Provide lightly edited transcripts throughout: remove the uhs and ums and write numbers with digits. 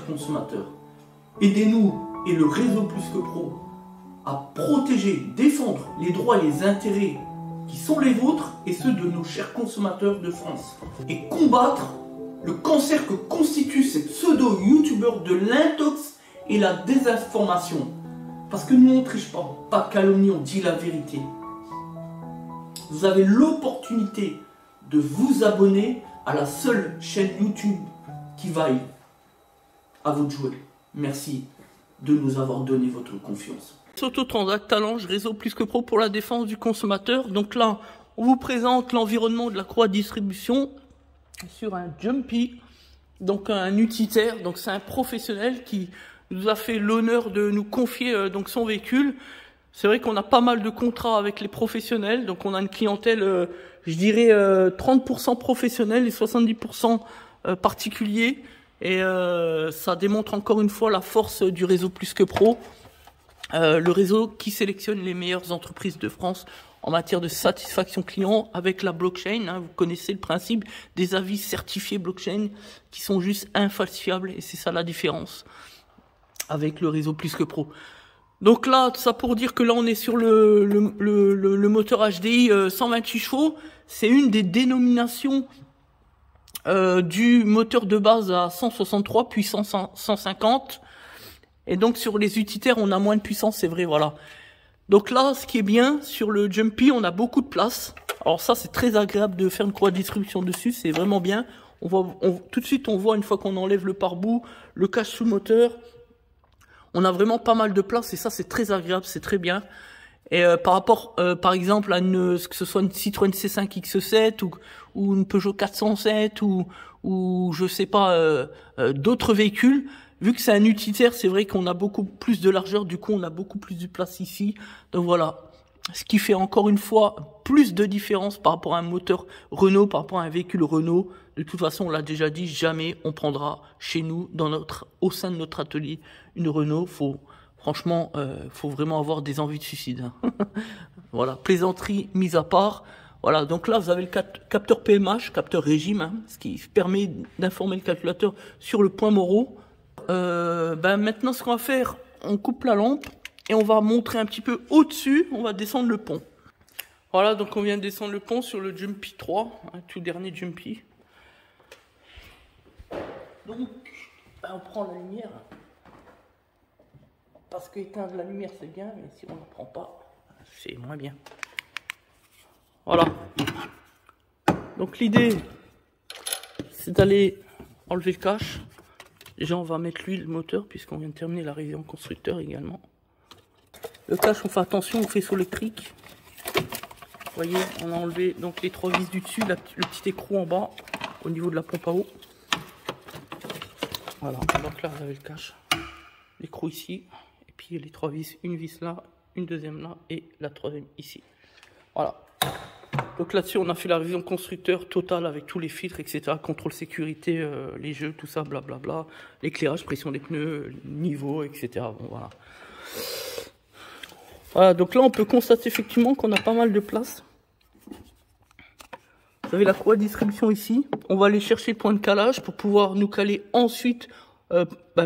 consommateurs. Aidez-nous et le réseau Plus que Pro à protéger, défendre les droits et les intérêts qui sont les vôtres et ceux de nos chers consommateurs de France. Et combattre le cancer que constituent ces pseudo-youtubeurs de l'intox et la désinformation. Parce que nous, on ne triche pas de calomnie, on dit la vérité. Vous avez l'opportunité de vous abonner à la seule chaîne YouTube qui vaille à votre jouet. Merci de nous avoir donné votre confiance. Autotransact Talange, réseau Plus que Pro pour la défense du consommateur. Donc là, on vous présente l'environnement de la croix de distribution sur un Jumpy, donc un utilitaire. Donc c'est un professionnel qui nous a fait l'honneur de nous confier donc son véhicule. C'est vrai qu'on a pas mal de contrats avec les professionnels, donc on a une clientèle, je dirais 30% professionnels et 70% particuliers. Et ça démontre encore une fois la force du réseau Plus que Pro. Le réseau qui sélectionne les meilleures entreprises de France en matière de satisfaction client avec la blockchain. Hein, vous connaissez le principe des avis certifiés blockchain qui sont juste infalsifiables et c'est ça la différence avec le réseau Plus que Pro. Donc là, ça pour dire que là on est sur le moteur HDI 128 chevaux. C'est une des dénominations du moteur de base à 163 puissance 150. Et donc sur les utilitaires, on a moins de puissance, c'est vrai, voilà. Donc là, ce qui est bien, sur le Jumpy, on a beaucoup de place. Alors ça, c'est très agréable de faire une croix de distribution dessus, c'est vraiment bien. Tout de suite, on voit, une fois qu'on enlève le pare-boue, le cache sous moteur, on a vraiment pas mal de place et ça, c'est très agréable, c'est très bien. Et par rapport, par exemple, à que ce soit une Citroën C5 X7 ou une Peugeot 407 ou je sais pas, d'autres véhicules, vu que c'est un utilitaire, c'est vrai qu'on a beaucoup plus de largeur, du coup on a beaucoup plus de place ici. Donc voilà, ce qui fait encore une fois plus de différence par rapport à un moteur Renault, par rapport à un véhicule Renault. De toute façon, on l'a déjà dit, jamais on prendra chez nous, au sein de notre atelier, une Renault. Franchement, faut vraiment avoir des envies de suicide. Hein. Voilà, plaisanterie mise à part. Voilà, donc là, vous avez le capteur PMH, capteur régime, hein, ce qui permet d'informer le calculateur sur le point moraux. Maintenant, ce qu'on va faire, on coupe la lampe et on va montrer un petit peu au-dessus, on va descendre le pont. Voilà, donc on vient de descendre le pont sur le Jumpy 3, un tout dernier Jumpy. Donc, on prend la lumière. Parce qu'éteindre la lumière c'est bien, mais si on ne prend pas, c'est moins bien. Voilà. Donc l'idée, c'est d'aller enlever le cache. Déjà on va mettre l'huile moteur, puisqu'on vient de terminer la révision constructeur également. Le cache, on fait attention, on fait sur électrique. Vous voyez, on a enlevé donc les 3 vis du dessus, le petit écrou en bas, au niveau de la pompe à eau. Voilà, donc là vous avez le cache. L'écrou ici. Puis les 3 vis, une vis là, une deuxième là et la 3e ici. Voilà. Donc là-dessus, on a fait la révision constructeur totale avec tous les filtres, etc. Contrôle sécurité, les jeux, tout ça, blablabla. L'éclairage, pression des pneus, niveau, etc. Bon, voilà. Voilà, donc là, on peut constater effectivement qu'on a pas mal de place. Vous avez la croix de distribution ici. On va aller chercher le point de calage pour pouvoir nous caler ensuite.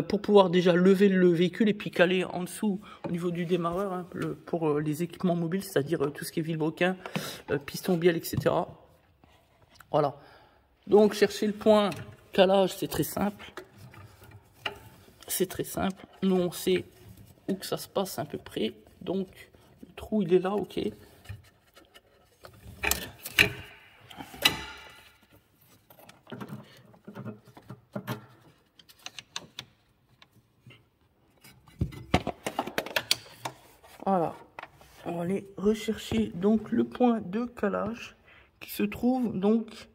Pour pouvoir déjà lever le véhicule et puis caler en dessous au niveau du démarreur, hein, pour les équipements mobiles, c'est-à-dire tout ce qui est vilebrequin, piston bielle, etc. Voilà. Donc chercher le point calage, c'est très simple. C'est très simple. Nous on sait où que ça se passe à peu près. Donc le trou il est là, ok. Voilà, on va aller rechercher donc le point de calage qui se trouve donc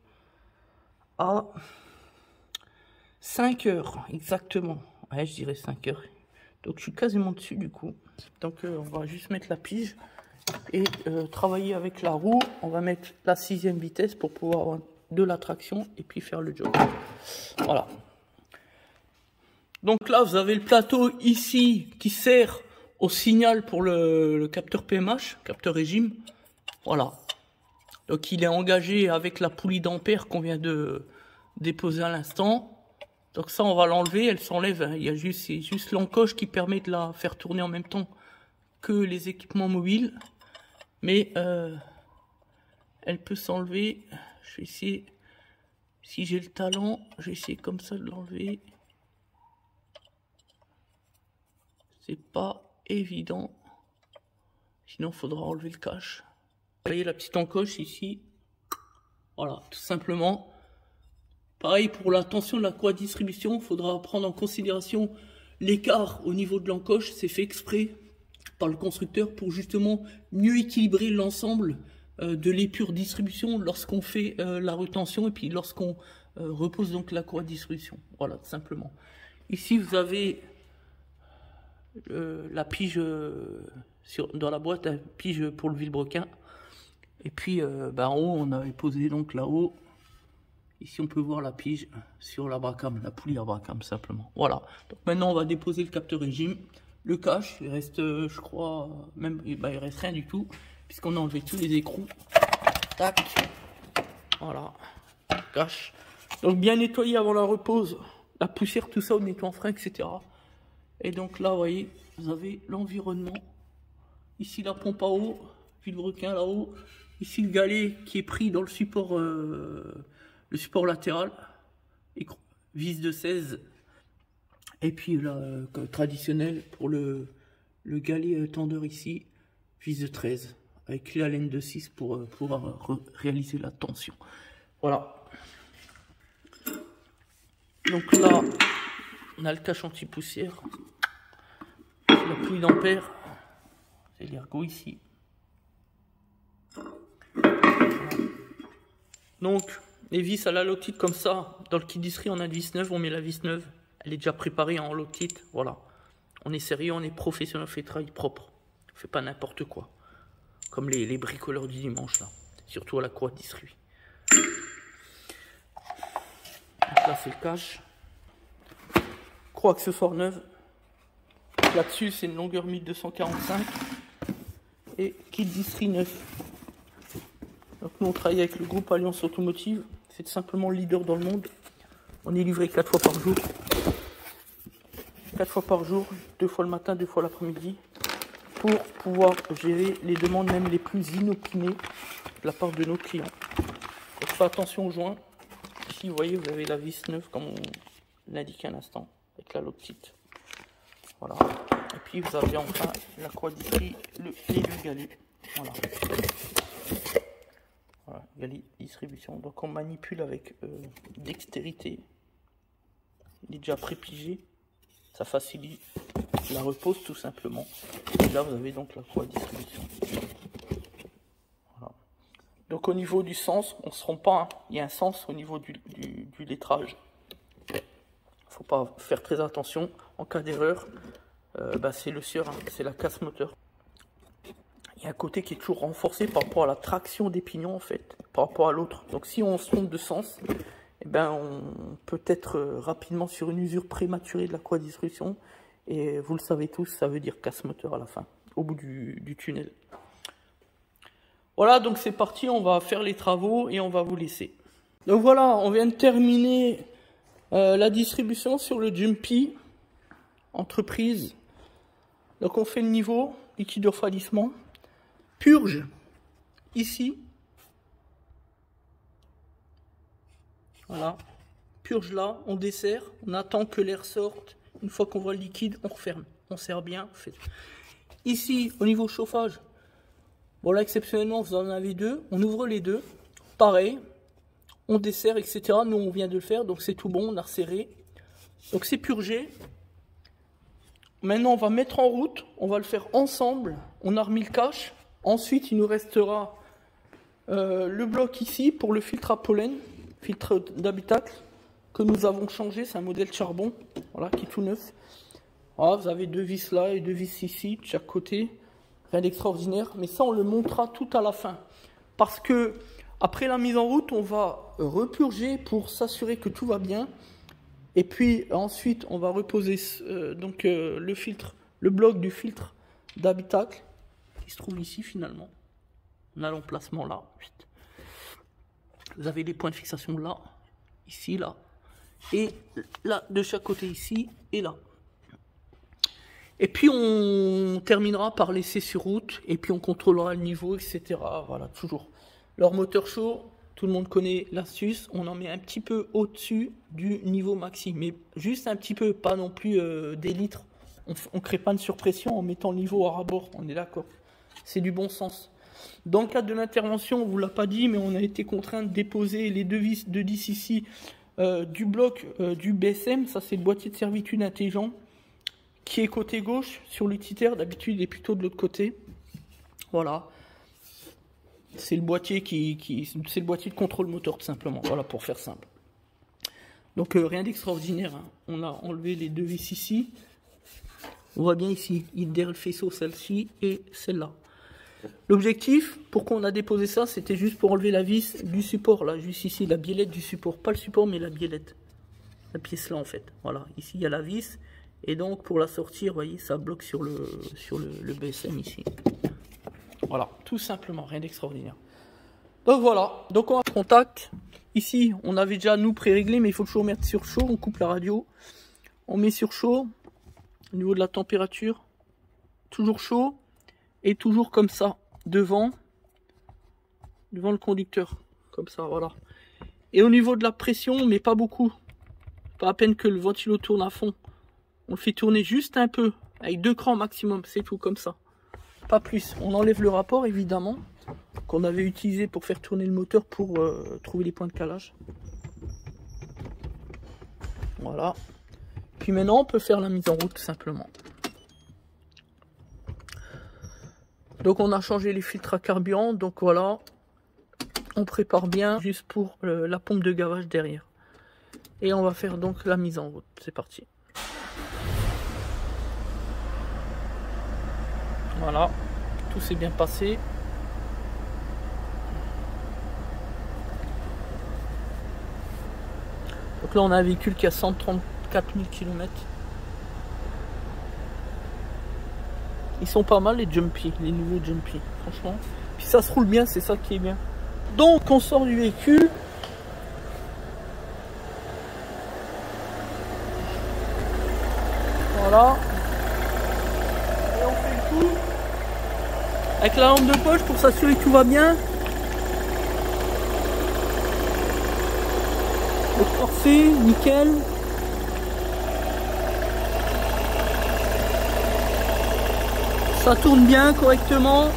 à 5 heures exactement. Ouais, je dirais 5 heures. Donc je suis quasiment dessus du coup. Donc on va juste mettre la pige et travailler avec la roue. On va mettre la 6e vitesse pour pouvoir avoir de la traction et puis faire le job. Voilà. Donc là vous avez le plateau ici qui sert au signal pour le capteur PMH, capteur régime. Voilà. Donc il est engagé avec la poulie d'ampères qu'on vient de déposer à l'instant. Donc ça, on va l'enlever, elle s'enlève. Hein. Il y a juste, c'est juste l'encoche qui permet de la faire tourner en même temps que les équipements mobiles. Mais elle peut s'enlever. Je vais essayer, si j'ai le talent, je vais essayer comme ça de l'enlever. C'est pas évident. Sinon, il faudra enlever le cache. Vous voyez la petite encoche ici. Voilà, tout simplement. Pareil pour la tension de la courroie de distribution, il faudra prendre en considération l'écart au niveau de l'encoche. C'est fait exprès par le constructeur pour justement mieux équilibrer l'ensemble de l'épure distribution lorsqu'on fait la retention et puis lorsqu'on repose donc la courroie de distribution. Voilà, tout simplement. Ici, vous avez la pige dans la boîte, la pige pour le vilebrequin. Et puis en haut, on avait posé donc là-haut. Ici, on peut voir la pige sur la bracam, la poulie à bracam simplement. Voilà. Donc maintenant, on va déposer le capteur régime. Le cache, il reste, je crois, même, il reste rien du tout, puisqu'on a enlevé tous les écrous. Tac. Voilà. Cache. Donc bien nettoyer avant la repose, la poussière, tout ça, au nettoyant frein, etc. Et donc là, vous voyez, vous avez l'environnement. Ici, la pompe à eau, vilebrequin là-haut. Ici, le galet qui est pris dans le support latéral, vis de 16, et puis là, traditionnel pour le galet tendeur ici, vis de 13, avec la laine de 6 pour pouvoir réaliser la tension. Voilà. Donc là, on a le cache anti-poussière, la poulie d'ampère, c'est l'ergot ici. Donc, les vis à la loctite comme ça, dans le kit d'isserie, on a une vis neuve, on met la vis neuve. Elle est déjà préparée en loctite, voilà. On est sérieux, on est professionnel, on fait travail propre. On fait pas n'importe quoi. Comme les bricoleurs du dimanche, là. Surtout à la courroie d'isserie. Donc là, c'est le cache. Croix accessoire neuve. Là-dessus, c'est une longueur 1245. Et kit d'isserie neuf. Donc nous, on travaille avec le groupe Alliance Automotive. C'est simplement le leader dans le monde. On est livré 4 fois par jour. 4 fois par jour, 2 fois le matin, 2 fois l'après-midi, pour pouvoir gérer les demandes même les plus inopinées de la part de nos clients. Donc faites attention aux joints. Ici, vous voyez, vous avez la vis neuve, comme on l'indiquait à l'instant, avec la loctite. Voilà. Et puis vous avez enfin la croix d'isserie et le galet. Voilà. Voilà, galet distribution. Donc on manipule avec dextérité. Il est déjà prépigé. Ça facilite la repose tout simplement. Et là vous avez donc la croix de distribution. Voilà. Donc au niveau du sens, on ne se trompe pas, hein. Il y a un sens au niveau du lettrage. Il ne faut pas faire très attention. En cas d'erreur, c'est le sieur, hein. C'est la casse moteur. Il y a un côté qui est toujours renforcé par rapport à la traction des pignons en fait, par rapport à l'autre. Donc si on se trompe de sens, eh ben, on peut être rapidement sur une usure prématurée de la croix de distribution. Et vous le savez tous, ça veut dire casse moteur à la fin, au bout du tunnel. Voilà, donc c'est parti, on va faire les travaux et on va vous laisser. Donc voilà, on vient de terminer la distribution sur le Jumpy entreprise. Donc on fait le niveau, liquide de refroidissement, purge ici. Voilà, purge là, on dessert, on attend que l'air sorte. Une fois qu'on voit le liquide, on referme. On serre bien. Fait. Ici, au niveau chauffage, bon là exceptionnellement vous en avez deux. On ouvre les deux, pareil, on dessert, etc. Nous on vient de le faire, donc c'est tout bon, on a resserré. Donc c'est purgé. Maintenant on va mettre en route, on va le faire ensemble. On a remis le cache. Ensuite il nous restera le bloc ici pour le filtre à pollen. Filtre d'habitacle que nous avons changé, c'est un modèle charbon, voilà, qui est tout neuf. Voilà, vous avez deux vis là et deux vis ici, de chaque côté, rien d'extraordinaire, mais ça on le montrera tout à la fin. Parce que après la mise en route, on va repurger pour s'assurer que tout va bien. Et puis ensuite, on va reposer le filtre, le bloc du filtre d'habitacle qui se trouve ici finalement. On a l'emplacement là. Vous avez les points de fixation là, ici, là. et là de chaque côté ici et là. Et puis on terminera par laisser sur route et puis on contrôlera le niveau, etc. Voilà, toujours. Leur moteur chaud, tout le monde connaît l'astuce, on en met un petit peu au-dessus du niveau maxi, mais juste un petit peu, pas non plus des litres. On ne crée pas de surpression en mettant le niveau à ras-bord, on est d'accord. C'est du bon sens. Dans le cadre de l'intervention, on ne vous l'a pas dit, mais on a été contraint de déposer les deux vis de 10 ici du bloc du BSM, ça c'est le boîtier de servitude intelligent, qui est côté gauche sur l'utilitaire, d'habitude il est plutôt de l'autre côté. Voilà. C'est le boîtier c'est le boîtier de contrôle moteur tout simplement, voilà pour faire simple. Donc rien d'extraordinaire, hein. On a enlevé les deux vis ici. On voit bien ici, il derrière le faisceau, celle-ci et celle-là. L'objectif, pourquoi on a déposé ça, c'était juste pour enlever la vis du support, là, juste ici, la biellette du support. Pas le support, mais la biellette. La pièce là, en fait. Voilà, ici, il y a la vis. Et donc, pour la sortir, vous voyez, ça bloque sur le BSM ici. Voilà, tout simplement, rien d'extraordinaire. Donc voilà, donc on a contact. Ici, on avait déjà, nous, pré-réglé, mais il faut toujours mettre sur chaud. On coupe la radio. On met sur chaud. Au niveau de la température, toujours chaud. Et toujours comme ça, devant le conducteur, comme ça, voilà. Et au niveau de la pression, mais pas beaucoup, pas à peine que le ventilo tourne à fond, on le fait tourner juste un peu, avec 2 crans maximum, c'est tout, comme ça, pas plus. On enlève le rapport, évidemment, qu'on avait utilisé pour faire tourner le moteur pour trouver les points de calage. Voilà. Puis maintenant, on peut faire la mise en route, tout simplement. Donc on a changé les filtres à carburant, donc voilà, on prépare bien juste pour la pompe de gavage derrière. Et on va faire donc la mise en route, c'est parti. Voilà, tout s'est bien passé. Donc là on a un véhicule qui a 134 000 km. Ils sont pas mal les Jumpy, les nouveaux Jumpy, franchement. Puis ça se roule bien, c'est ça qui est bien. Donc on sort du véhicule. Voilà. Et on fait le tour. Avec la lampe de poche pour s'assurer que tout va bien. Le forcé, nickel. Ça tourne bien correctement,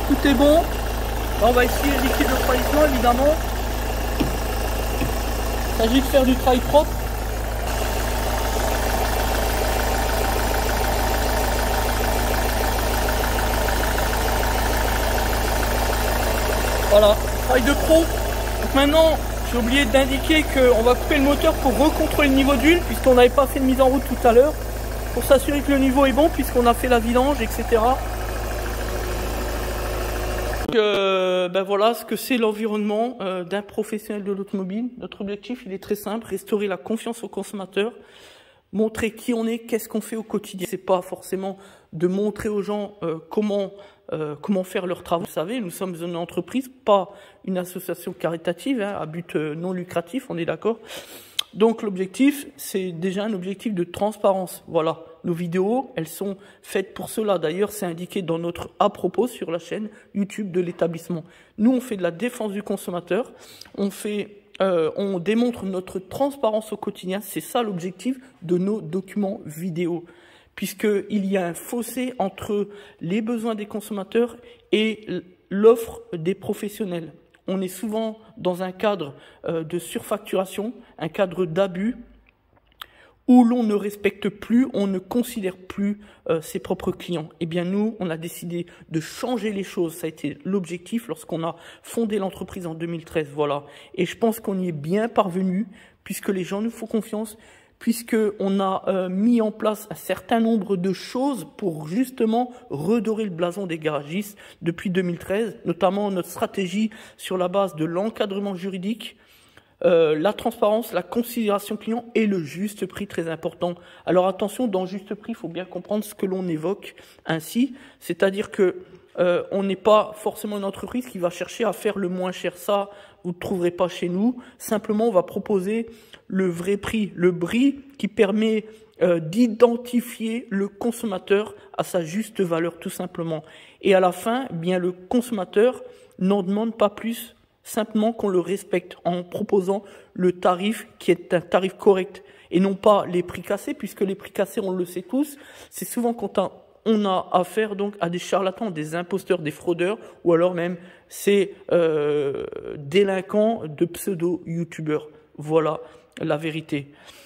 tout est bon. Là, on va essayer le liquide de refroidissement évidemment. Il s'agit de faire du travail propre. Voilà, travail de pro. Donc maintenant, j'ai oublié d'indiquer qu'on va couper le moteur pour recontrôler le niveau d'huile, puisqu'on n'avait pas fait de mise en route tout à l'heure. Pour s'assurer que le niveau est bon puisqu'on a fait la vidange, etc. Ben voilà ce que c'est l'environnement d'un professionnel de l'automobile. Notre objectif, il est très simple, restaurer la confiance au consommateur, montrer qui on est, qu'est-ce qu'on fait au quotidien. C'est pas forcément de montrer aux gens comment faire leurs travaux. Vous savez, nous sommes une entreprise, pas une association caritative, hein, à but non lucratif, on est d'accord. Donc l'objectif, c'est déjà un objectif de transparence. Voilà, nos vidéos, elles sont faites pour cela. D'ailleurs, c'est indiqué dans notre à propos sur la chaîne YouTube de l'établissement. Nous, on fait de la défense du consommateur. On démontre notre transparence au quotidien. C'est ça l'objectif de nos documents vidéo. Puisqu'il y a un fossé entre les besoins des consommateurs et l'offre des professionnels. On est souvent dans un cadre de surfacturation, un cadre d'abus, où l'on ne respecte plus, on ne considère plus ses propres clients. Eh bien nous, on a décidé de changer les choses. Ça a été l'objectif lorsqu'on a fondé l'entreprise en 2013. Voilà. Et je pense qu'on y est bien parvenu, puisque les gens nous font confiance, puisqu'on a mis en place un certain nombre de choses pour justement redorer le blason des garagistes depuis 2013, notamment notre stratégie sur la base de l'encadrement juridique, la transparence, la considération client et le juste prix, très important. Alors attention, dans juste prix, il faut bien comprendre ce que l'on évoque ainsi, c'est-à-dire que on n'est pas forcément une entreprise qui va chercher à faire le moins cher. Ça, vous ne trouverez pas chez nous. Simplement, on va proposer le vrai prix, le prix qui permet d'identifier le consommateur à sa juste valeur, tout simplement. Et à la fin, eh bien le consommateur n'en demande pas plus, simplement qu'on le respecte en proposant le tarif qui est un tarif correct et non pas les prix cassés, puisque les prix cassés, on le sait tous, c'est souvent quand on a affaire donc à des charlatans, des imposteurs, des fraudeurs, ou alors même ces délinquants de pseudo-youtubeurs. Voilà la vérité.